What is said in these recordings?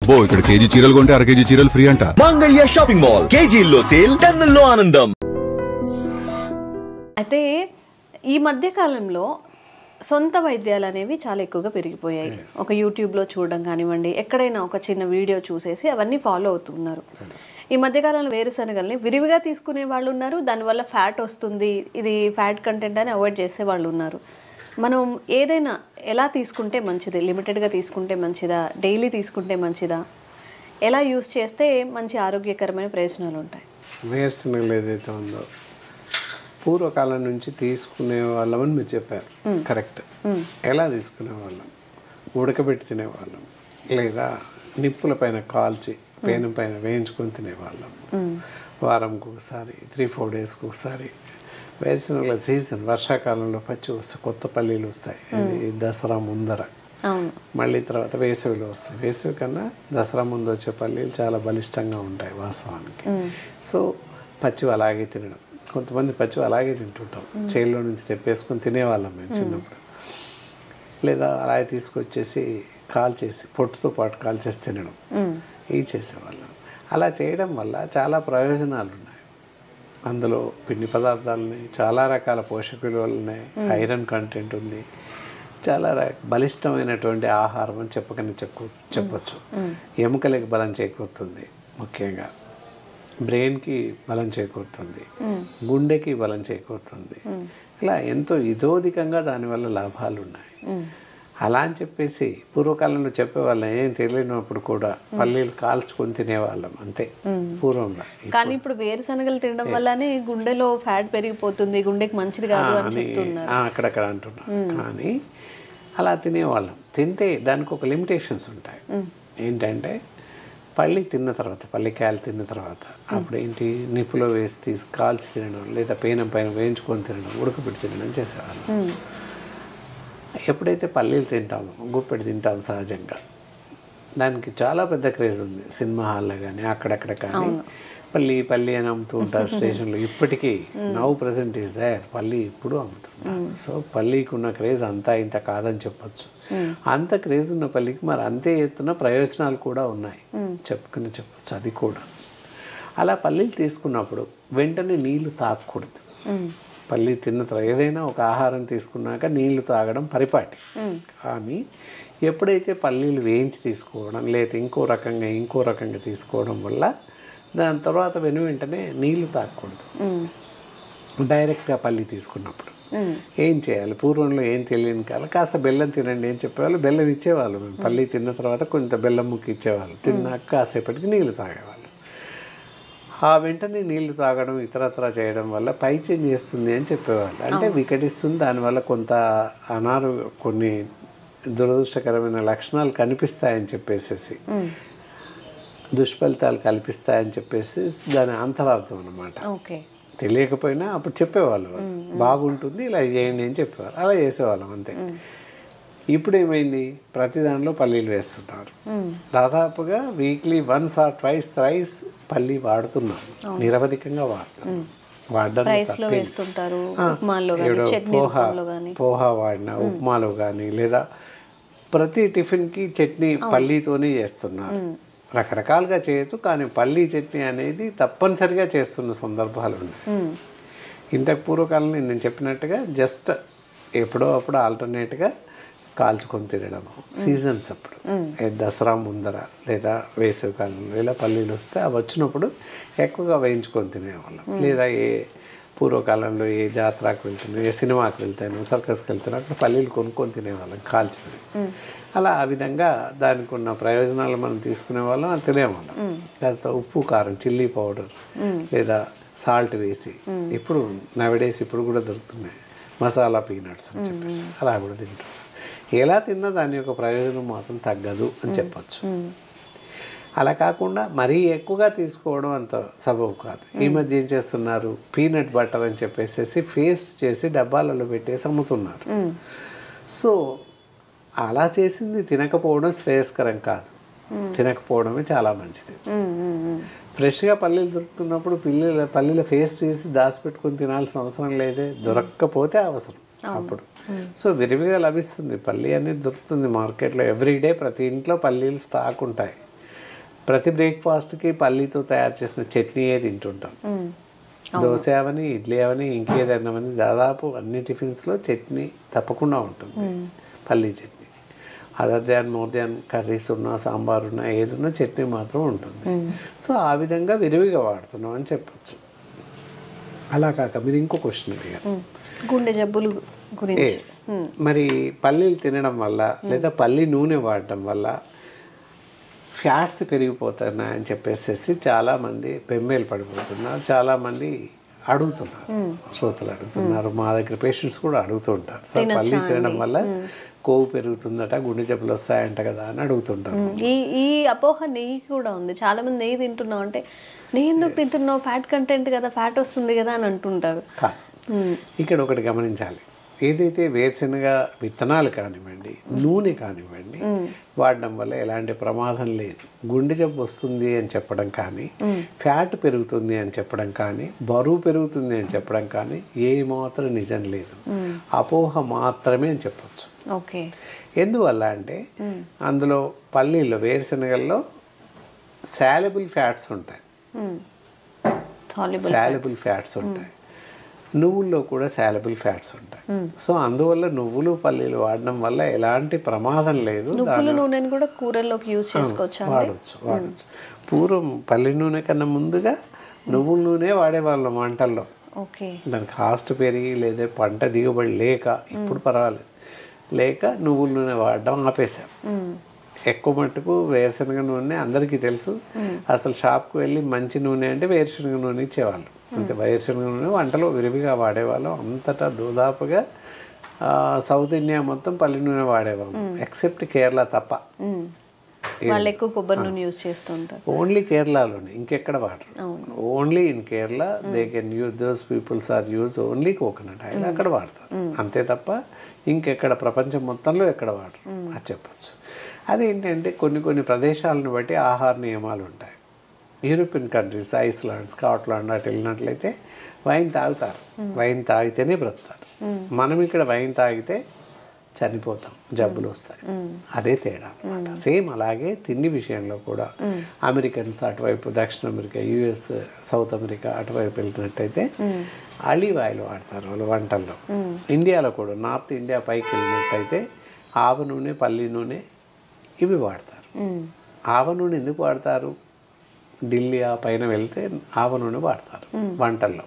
అబ్బో ఇక్కడ కేజీ చీరలు కొంటే అర కేజీ చీరలు ఫ్రీ అంట. మంగళ్య షాపింగ్ మాల్, కేజీల్లో సేల్, టన్నుల్లో ఆనందం. అయితే ఈ మధ్య కాలంలో సొంత వైద్యాలు అనేవి చాలా ఎక్కువగా పెరిగిపోయాయి. ఒక యూట్యూబ్లో చూడడం కానివ్వండి, ఎక్కడైనా ఒక చిన్న వీడియో చూసేసి అవన్నీ ఫాలో అవుతున్నారు. ఈ మధ్యకాలంలో వేరుశనగల్ని విరివిగా తీసుకునే వాళ్ళు ఉన్నారు, దానివల్ల ఫ్యాట్ వస్తుంది, ఇది ఫ్యాట్ కంటెంట్ అని అవాయిడ్ చేసే వాళ్ళు ఉన్నారు. మనం ఏదైనా ఎలా తీసుకుంటే మంచిది? లిమిటెడ్గా తీసుకుంటే మంచిదా, డైలీ తీసుకుంటే మంచిదా, ఎలా యూస్ చేస్తే మంచి ఆరోగ్యకరమైన ప్రయోజనాలు ఉంటాయి? వేరుశనగలు ఏదైతే ఉందో పూర్వకాలం నుంచి తీసుకునే వాళ్ళమని మీరు చెప్పారు, కరెక్ట్. ఎలా తీసుకునే వాళ్ళం? ఉడకబెట్టి తినేవాళ్ళం, లేదా నిప్పుల పైన కాల్చి పేనం పైన వేయించుకొని తినేవాళ్ళం. వారంకి ఒకసారి, 3-4 డేస్కి ఒకసారి. వేరుశనగల సీజన్ వర్షాకాలంలో పచ్చి వస్తాయి, కొత్త పల్లీలు వస్తాయి, దసరా ముందర. మళ్ళీ తర్వాత వేసవిలో వస్తాయి. వేసవి కన్నా దసరా ముందు వచ్చే పల్లీలు చాలా బలిష్టంగా ఉంటాయి వాస్తవానికి. సో పచ్చివి అలాగే తినడం, కొంతమంది పచ్చివి అలాగే తింటుంటాం, చేల్లో నుంచి తెప్పేసుకొని తినేవాళ్ళం మేము చిన్నప్పుడు. లేదా అలాగే తీసుకొచ్చేసి కాల్చేసి పొట్టుతో పాటు కాల్చేసి తినడం, ఇవి చేసేవాళ్ళం. అలా చేయడం వల్ల చాలా ప్రయోజనాలు ఉన్నాయి. అందులో పిండి పదార్థాలు ఉన్నాయి, చాలా రకాల పోషక విలువలు ఉన్నాయి, ఐరన్ కంటెంట్ ఉంది, చాలా బలిష్టమైనటువంటి ఆహారం అని చెప్పొచ్చు. ఎముకలకి బలం చేకూరుతుంది, ముఖ్యంగా బ్రెయిన్కి బలం చేకూరుతుంది, గుండెకి బలం చేకూరుతుంది. ఇలా ఎంతో ఇతోధికంగా దానివల్ల లాభాలు ఉన్నాయి. అలా అని చెప్పేసి పూర్వకాలంలో చెప్పేవాళ్ళం, ఏం తెలియనప్పుడు కూడా పల్లీలు కాల్చుకొని తినేవాళ్ళం అంతే పూర్వంలో. కానీ ఇప్పుడు వేరుశనగలు తినడం వల్లనే గుండెలో ఫ్యాట్ పెరిగిపోతుంది, గుండెకి మంచిది కాదు అని చెప్తున్నారు, అక్కడక్కడ అంటున్నారు. కానీ అలా తినేవాళ్ళం. తింటే దానికి ఒక లిమిటేషన్స్ ఉంటాయి. ఏంటంటే పల్లి తిన్న తర్వాత, పల్లికాయలు తిన్న తర్వాత అప్పుడు ఏంటి, నిప్పులో వేసి కాల్చి తినడం, లేదా పేనం పైన వేయించుకొని తినడం, ఉడకబెట్టి తినడం చేసేవాళ్ళం. ఎప్పుడైతే పల్లీలు తింటామో, గుప్పెడు తింటాం సహజంగా, దానికి చాలా పెద్ద క్రేజ్ ఉంది. సినిమా హాల్లో కానీ అక్కడక్కడ కానీ పల్లి అని అమ్ముతూ ఉంటారు స్టేషన్లో. ఇప్పటికీ నౌ ప్రెసెంట్ ఈజ్ దేర్, పల్లి ఇప్పుడు అమ్ముతుంటారు. సో పల్లీకి ఉన్న క్రేజ్ అంతా ఇంత కాదని చెప్పచ్చు. అంత క్రేజ్ ఉన్న పల్లికి మరి అంతే ఎత్తున ప్రయోజనాలు కూడా ఉన్నాయి, చెప్పచ్చు అది కూడా. అలా పల్లీలు తీసుకున్నప్పుడు వెంటనే నీళ్లు తాగకూడదు. పల్లి తిన్న తర్వాత ఏదైనా ఒక ఆహారం తీసుకున్నాక నీళ్లు తాగడం పరిపాటి. కానీ ఎప్పుడైతే పల్లీలు వేయించి తీసుకోవడం, లేదా ఇంకో రకంగా తీసుకోవడం వల్ల దాని తర్వాత వెంటనే నీళ్లు తాగకూడదు. డైరెక్ట్గా పల్లి తీసుకున్నప్పుడు ఏం చేయాలి? పూర్వంలో ఏం తెలియని కాదు, కాస్త బెల్లం తినండి అని చెప్పేవాళ్ళు. బెల్లం ఇచ్చేవాళ్ళు, మేము పల్లి తిన్న తర్వాత కొంత బెల్లం ముక్కి ఇచ్చేవాళ్ళు. తిన్నాక కాసేపటికి నీళ్లు తాగేవాళ్ళు. ఆ వెంటనే నీళ్లు తాగడం, ఇతరత్ర చేయడం వల్ల పైచేంజ్ చేస్తుంది అని చెప్పేవాళ్ళు. అంటే వికటిస్తుంది, దానివల్ల కొంత కొన్ని దురదృష్టకరమైన లక్షణాలు కనిపిస్తాయని చెప్పేసి, దుష్ఫలితాలు కల్పిస్తాయని చెప్పేసి దాని అంతరార్థం అన్నమాట. తెలియకపోయినా అప్పుడు చెప్పేవాళ్ళు, బాగుంటుంది ఇలా చేయండి అని చెప్పేవారు. అలా చేసేవాళ్ళం అంతే. ఇప్పుడు ఏమైంది, ప్రతి దానిలో పల్లీలు వేస్తున్నారు. దాదాపుగా వీక్లీ 1 or 2 times పల్లి వాడుతున్నాం, నిరవధికంగా వాడుతున్నాం. పోహా వాడినా, ఉప్మాలో కానీ, లేదా ప్రతి టిఫిన్కి చట్నీ పల్లీతోనే చేస్తున్నారు. రకరకాలుగా చేయొచ్చు, కానీ పల్లీ చట్నీ అనేది తప్పనిసరిగా చేస్తున్న సందర్భాలు ఉన్నాయి. ఇంతకు పూర్వకాలంలో నేను చెప్పినట్టుగా జస్ట్ ఎప్పుడో అప్పుడు ఆల్టర్నేట్గా కాల్చుకొని తినడము, సీజన్స్ అప్పుడు, దసరా ముందర లేదా వేసవి కాలంలో ఇలా పల్లీలు వస్తే అవి వచ్చినప్పుడు ఎక్కువగా వేయించుకొని తినేవాళ్ళం. లేదా పూర్వకాలంలో ఏ జాతరకు వెళ్తాను, ఏ సినిమాకి వెళ్తాను, సర్కస్కి వెళ్తాను, అక్కడ పల్లీలు కొనుక్కొని తినేవాళ్ళం కాల్చినవి. అలా ఆ విధంగా దానికి ఉన్న ప్రయోజనాలు మనం తీసుకునే వాళ్ళం, అది తినేవాళ్ళం. తర్వాత ఉప్పు కారం, చిల్లీ పౌడర్ లేదా సాల్ట్ వేసి, ఇప్పుడు నవడేస్ ఇప్పుడు కూడా దొరుకుతున్నాయి మసాలా పీనట్స్ అని చెప్పేసి, అలా కూడా తింటాం. ఎలా తిన్నా దాని యొక్క ప్రయోజనం మాత్రం తగ్గదు అని చెప్పచ్చు. అలా కాకుండా మరీ ఎక్కువగా తీసుకోవడం అంత సబబు కాదు. ఈ మధ్య ఏం చేస్తున్నారు, పీనట్ బటర్ అని చెప్పేసి ఫేస్ చేసి డబ్బాలలో పెట్టేసి అమ్ముతున్నారు. సో అలా చేసింది తినకపోవడం శ్రేయస్కరం కాదు, తినకపోవడమే చాలా మంచిది. ఫ్రెష్గా పల్లీలు దొరుకుతున్నప్పుడు పల్లీల ఫేస్ చేసి దాచిపెట్టుకొని తినాల్సిన అవసరం లేదే, దొరక్కపోతే అవసరం అప్పుడు. సో విరివిగా లభిస్తుంది, పల్లి అనేది దొరుకుతుంది మార్కెట్లో. ఎవ్రీడే ప్రతి ఇంట్లో పల్లీలు స్టాక్ ఉంటాయి. ప్రతి బ్రేక్ఫాస్ట్కి పల్లీతో తయారు చేసిన చట్నీయే తింటుంటాం. దోశ అవని, ఇడ్లీ అవని, ఇంకేదైనా అవని, దాదాపు అన్ని టిఫిన్స్లో చట్నీ తప్పకుండా ఉంటుంది, పల్లీ chutney. Other than more than curries ఉన్నా, సాంబార్ ఉన్నా, ఏదున్నా చట్నీ మాత్రం ఉంటుంది. సో ఆ విధంగా విరివిగా వాడుతున్నాం అని చెప్పచ్చు. అలా కాక మీరు ఇంకో క్వశ్చన్ అడిగారు, గుండె జబ్బులు గురించి. మరి పల్లీలు తినడం వల్ల లేదా పల్లి నూనె వాడటం వల్ల ఫ్యాట్స్ పెరిగిపోతున్నాయని చెప్పేసి చాలామంది బెంబేలు పడిపోతున్నారు. చాలామంది అడుగుతున్నారు, శ్రోతలు అడుగుతున్నారు, మా దగ్గర పేషెంట్స్ కూడా అడుగుతూ ఉంటారు, సార్ పల్లి తినడం వల్ల కొవ్వు పెరుగుతుందట, గుండె జబ్బులు వస్తాయంట కదా అని అడుగుతుంటారు. ఈ అపోహ నెయ్యి కూడా ఉంది. చాలా మంది నెయ్యి తింటున్నావు అంటే, నెయ్యి ఎందుకు తింటున్నావు, ఫ్యాట్ కంటెంట్ కదా, ఫ్యాట్ వస్తుంది కదా అని అంటుంటారు. ఇక్కడ ఒకటి గమనించాలి, ఏదైతే వేరుశనగ విత్తనాలు కానివ్వండి, నూనె కానివ్వండి వాడడం వల్ల ఎలాంటి ప్రమాదం లేదు. గుండె జబ్బు వస్తుంది అని చెప్పడం కానీ, ఫ్యాట్ పెరుగుతుంది అని చెప్పడం కానీ, బరువు పెరుగుతుంది అని చెప్పడం కానీ ఏ మాత్రం నిజం లేదు, అపోహ మాత్రమే అని చెప్పచ్చు. ఓకే. ఎందువల్ల అంటే అందులో పల్లీల్లో, వేరుశనగల్లో సాల్యుబుల్ ఫ్యాట్స్ ఉంటాయి, సాల్యుబుల్ ఫ్యాట్స్ ఉంటాయి. నువ్వుల్లో కూడా సాల్యుబుల్ ఫ్యాట్స్ ఉంటాయి. సో అందువల్ల నువ్వులు, పల్లీలు వాడడం వల్ల ఎలాంటి ప్రమాదం లేదు. నువ్వుల నూనెను కూడా కూరల్లోకి యూజ్ చేసుకోవచ్చు, వాడచ్చు. పూర్వం పల్లి నూనె కన్నా ముందుగా నువ్వుల నూనె వాడేవాళ్ళం వంటల్లో. దాని కాస్ట్ పెరిగి లేదా పంట దిగుబడి లేక, ఇప్పుడు పర్వాలేదు, లేక నువ్వుల నూనె వాడడం ఆపేశాం. ఎక్కువ మట్టుకు వేరుశనగ నూనె అందరికీ తెలుసు. అసలు షాప్కి వెళ్ళి మంచి నూనె అంటే వేరుశనగ నూనె ఇచ్చేవాళ్ళు. అంతే, వేరుశనగ నూనె వంటలో విరివిగా వాడేవాళ్ళం. అంతటా దాదాపుగా సౌత్ ఇండియా మొత్తం పల్లి నూనె వాడేవాళ్ళం, ఎక్సెప్ట్ కేరళ తప్ప. వాళ్ళు ఎక్కువ కొబ్బరి నూనె యూజ్ చేస్తుంటారు. ఓన్లీ కేరళలోనే, ఇంకెక్కడ వాడరు. Only in Kerala they can use, those peoples are use only coconut oil, అక్కడ వాడతారు. అంతే తప్ప ఇంకెక్కడ ప్రపంచం మొత్తంలో ఎక్కడ వాడరు అది చెప్పచ్చు. అదేంటంటే కొన్ని ప్రదేశాలను బట్టి ఆహార నియమాలు ఉంటాయి. యూరోపియన్ కంట్రీస్, ఐస్లాండ్, స్కాట్లాండ్ అటు వెళ్ళినట్లయితే వైన్ తాగుతారు, వైన్ తాగితేనే బ్రతుకుతారు. మనం ఇక్కడ వైన్ తాగితే చనిపోతాం, జబ్బులు వస్తాయి. అదే తేడా అనమాట. సేమ్ అలాగే తిండి విషయంలో కూడా అమెరికన్స్ అటువైపు, దక్షిణ అమెరికా, యుఎస్, సౌత్ అమెరికా అటువైపు వెళ్తున్నట్టయితే ఆలివ్ ఆయిల్ వాడతారు వాళ్ళు వంటల్లో. ఇండియాలో కూడా నార్త్ ఇండియా పైకి వెళ్ళినట్టయితే ఆవ నూనె, పల్లి నూనె ఇవి వాడతారు. ఆవ నూనె ఎందుకు వాడతారు? ఢిల్లీ ఆ పైన వెళ్తే ఆవ నూనె వాడతారు వంటల్లో.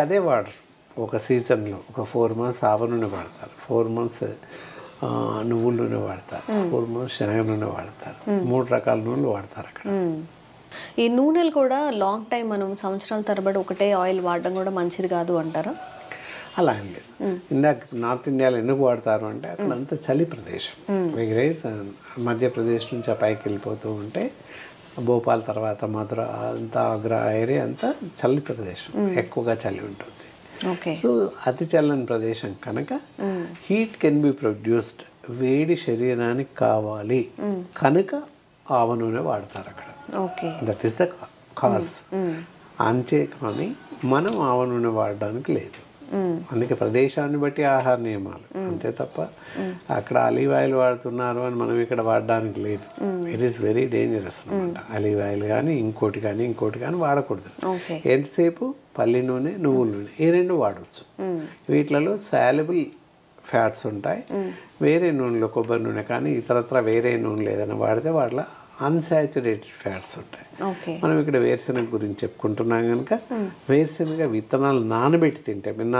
అదే వాడరు. ఒక సీజన్లో ఒక 4 months ఆవ నూనె వాడతారు, 4 months నువ్వుల నూనె వాడతారు, 4 months శనగ నూనె వాడతారు. 3 రకాల నూనెలు వాడతారు అక్కడ. ఈ నూనెలు కూడా లాంగ్ టైం, మనం సంవత్సరాల తరబడి ఒకటే ఆయిల్ వాడడం కూడా మంచిది కాదు అంటారా? అలా ఏం లేదు. ఇందాక నార్త్ ఇండియాలో ఎందుకు వాడతారు అంటే అక్కడ అంతా చలి ప్రదేశం. వెగరైజ్ మధ్యప్రదేశ్ నుంచి ఆ పైకి వెళ్ళిపోతూ ఉంటే భోపాల్ తర్వాత మధుర అంతా, ఆగ్రా ఏరియా అంతా చలి ప్రదేశం, ఎక్కువగా చలి ఉంటుంది. సో అతి చల్లని ప్రదేశం కనుక హీట్ కెన్ బి ప్రొడ్యూస్డ్, వేడి శరీరానికి కావాలి కనుక ఆవ నూనె వాడతారు అక్కడ. That is the cause. అంతే కానీ మనం ఆవ నూనె వాడడానికి లేదు. అందుకే ప్రదేశాన్ని బట్టి ఆహార నియమాలు, అంతే తప్ప అక్కడ ఆలివ్ ఆయిల్ వాడుతున్నారు అని మనం ఇక్కడ వాడడానికి లేదు. ఇట్ ఈస్ వెరీ డేంజరస్ అనమాట. ఆలివ్ ఆయిల్ కానీ ఇంకోటి కానీ వాడకూడదు. ఎంతసేపు పల్లి నూనె, నువ్వుల నూనె ఈ రెండు వాడవచ్చు. వీటిలలో సాల్యుబుల్ ఫ్యాట్స్ ఉంటాయి. వేరే నూనెలో కొబ్బరి నూనె కానీ ఇతరత్ర వేరే నూనెలు ఏదైనా వాడితే వాటిలో అన్సాచురేటెడ్ ఫ్యాట్స్ ఉంటాయి. మనం ఇక్కడ వేరుశనగ గురించి చెప్పుకుంటున్నాం కనుక వేరుశనగ విత్తనాలు నానబెట్టి తింటే, మీరు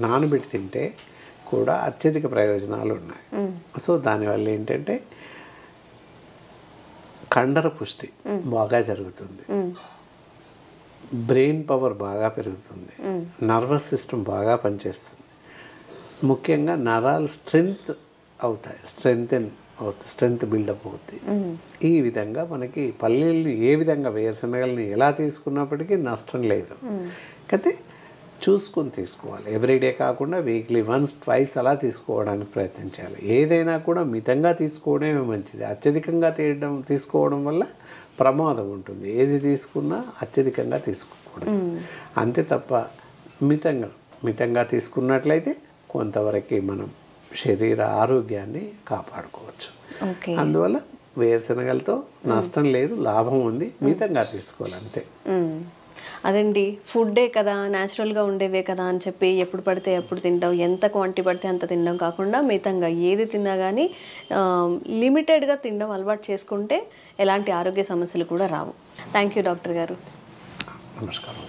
నానబెట్టి తింటే కూడా అత్యధిక ప్రయోజనాలు ఉన్నాయి. సో దానివల్ల ఏంటంటే కండర పుష్టి బాగా జరుగుతుంది, బ్రెయిన్ పవర్ బాగా పెరుగుతుంది, నర్వస్ సిస్టమ్ బాగా పనిచేస్తుంది, ముఖ్యంగా నరాలు స్ట్రెంగ్త్ అవుతాయి, స్ట్రెంగ్త్ బిల్డప్ అవుతుంది. ఈ విధంగా మనకి పల్లీలు ఏ విధంగా, వేరుశనగల్ని ఎలా తీసుకున్నప్పటికీ నష్టం లేదు. అయితే చూసుకొని తీసుకోవాలి. ఎవ్రీడే కాకుండా వీక్లీ 1, 2 అలా తీసుకోవడానికి ప్రయత్నించాలి. ఏదైనా కూడా మితంగా తీసుకోవడమే మంచిది. అత్యధికంగా తీసుకోవడం వల్ల ప్రమాదం ఉంటుంది. ఏది తీసుకున్నా అత్యధికంగా తీసుకోకూడదు. అంతే తప్ప మితంగా తీసుకున్నట్లయితే కొంతవరకు మనం శరీర ఆరోగ్యాన్ని కాపాడుకోవచ్చు. అందువల్ల వేరుశనగలతో నష్టం లేదు, లాభం ఉంది, మితంగా తీసుకోవాలి అంతే. అదండి, ఫుడ్డే కదా, న్యాచురల్గా ఉండేవే కదా అని చెప్పి ఎప్పుడు పడితే ఎప్పుడు తింటాం, ఎంత క్వాంటిటీ పడితే అంత తినడం కాకుండా మితంగా ఏది తిన్నా కానీ లిమిటెడ్గా తినడం అలవాటు చేసుకుంటే ఎలాంటి ఆరోగ్య సమస్యలు కూడా రావు. థ్యాంక్ యూ డాక్టర్ గారు. నమస్కారం.